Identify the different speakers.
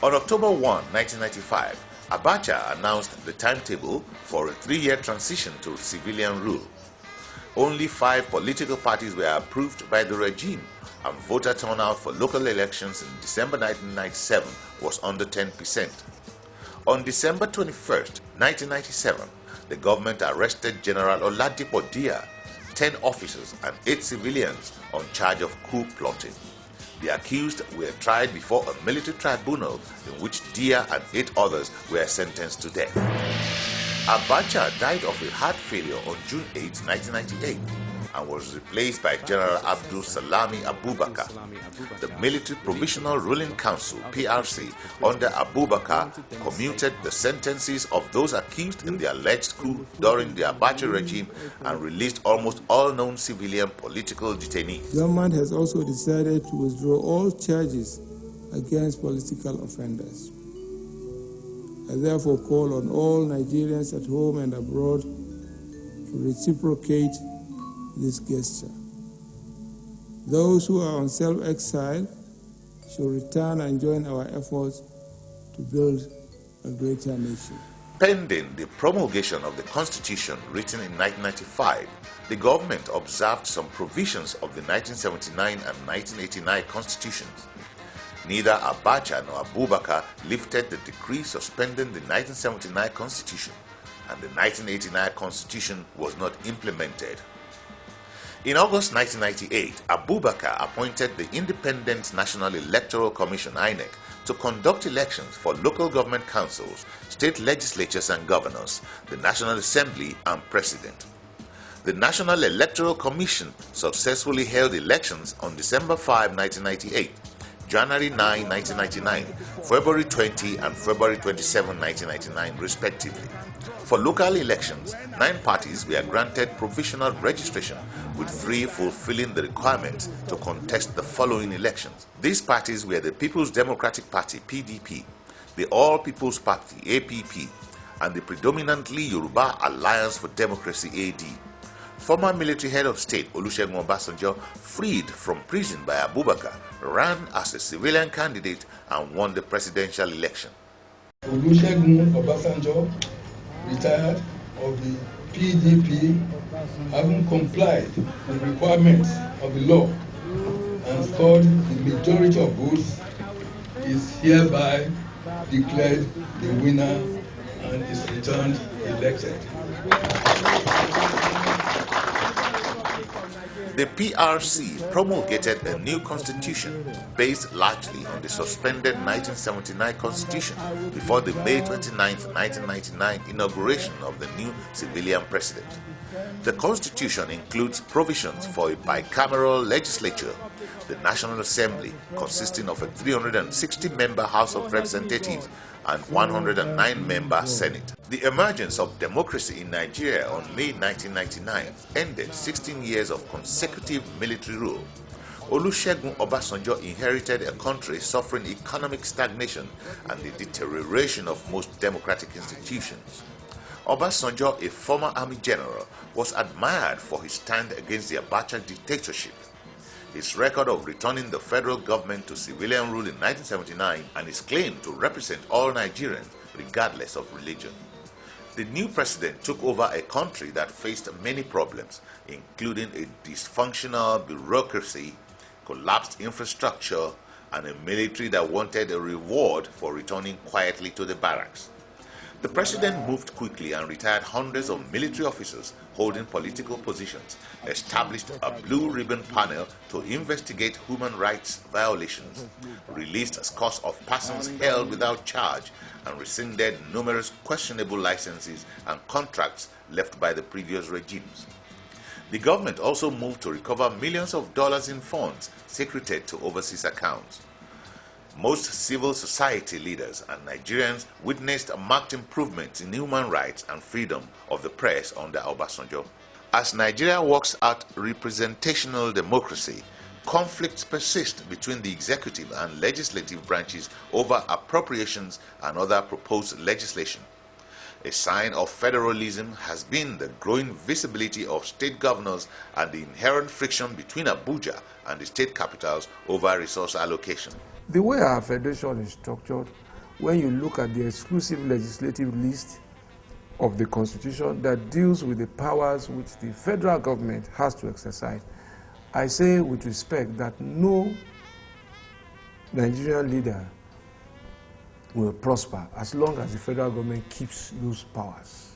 Speaker 1: On October 1, 1995, Abacha announced the timetable for a 3-year transition to civilian rule. Only 5 political parties were approved by the regime, and voter turnout for local elections in December 1997 was under 10%. On December 21, 1997, the government arrested General Oladipo Dia, 10 officers and 8 civilians on charge of coup plotting. The accused were tried before a military tribunal in which Dia and 8 others were sentenced to death. Abacha died of a heart failure on June 8, 1998 and was replaced by General Abdul Salami Abubakar. The Military Provisional Ruling Council, PRC, under Abubakar commuted the sentences of those accused in the alleged coup during the Abacha regime and released almost all known civilian political detainees.
Speaker 2: The government has also decided to withdraw all charges against political offenders. I therefore call on all Nigerians at home and abroad to reciprocate this gesture. Those who are on self-exile should return and join our efforts to build a greater nation.
Speaker 1: Pending the promulgation of the Constitution written in 1995, the government observed some provisions of the 1979 and 1989 constitutions. Neither Abacha nor Abubakar lifted the decree suspending the 1979 Constitution, and the 1989 Constitution was not implemented. In August 1998, Abubakar appointed the Independent National Electoral Commission (INEC) to conduct elections for local government councils, state legislatures and governors, the National Assembly and President. The National Electoral Commission successfully held elections on December 5, 1998, January 9, 1999, February 20 and February 27, 1999 respectively. For local elections, 9 parties were granted provisional registration, with 3 fulfilling the requirements to contest the following elections. These parties were the People's Democratic Party (PDP), the All People's Party (APP), and the predominantly Yoruba Alliance for Democracy (AD). Former military head of state Olusegun Obasanjo, freed from prison by Abubakar, ran as a civilian candidate and won the presidential election.
Speaker 3: Olusegun Obasanjo, retired of the PDP, having complied with the requirements of the law and scored the majority of votes, is hereby declared the winner and is returned elected.
Speaker 1: The PRC promulgated a new constitution based largely on the suspended 1979 constitution before the May 29, 1999 inauguration of the new civilian president. The constitution includes provisions for a bicameral legislature, the National Assembly consisting of a 360-member House of Representatives and 109-member Senate. The emergence of democracy in Nigeria on May 1999 ended 16 years of consecutive military rule. Olusegun Obasanjo inherited a country suffering economic stagnation and the deterioration of most democratic institutions. Obasanjo, a former army general, was admired for his stand against the Abacha dictatorship. His record of returning the federal government to civilian rule in 1979 and his claim to represent all Nigerians regardless of religion. The new president took over a country that faced many problems, including a dysfunctional bureaucracy, collapsed infrastructure, and a military that wanted a reward for returning quietly to the barracks. The president moved quickly and retired hundreds of military officers holding political positions, established a blue ribbon panel to investigate human rights violations, released scores of persons held without charge, and rescinded numerous questionable licenses and contracts left by the previous regimes. The government also moved to recover millions of dollars in funds secreted to overseas accounts. Most civil society leaders and Nigerians witnessed marked improvements in human rights and freedom of the press under Obasanjo. As Nigeria works out representational democracy, conflicts persist between the executive and legislative branches over appropriations and other proposed legislation. A sign of federalism has been the growing visibility of state governors and the inherent friction between Abuja and the state capitals over resource allocation.
Speaker 4: The way our federation is structured
Speaker 2: when you look at the exclusive legislative list of the Constitution that deals with the powers which the federal government has to exercise, I say with respect that no Nigerian leader will prosper as long as the federal government keeps those powers.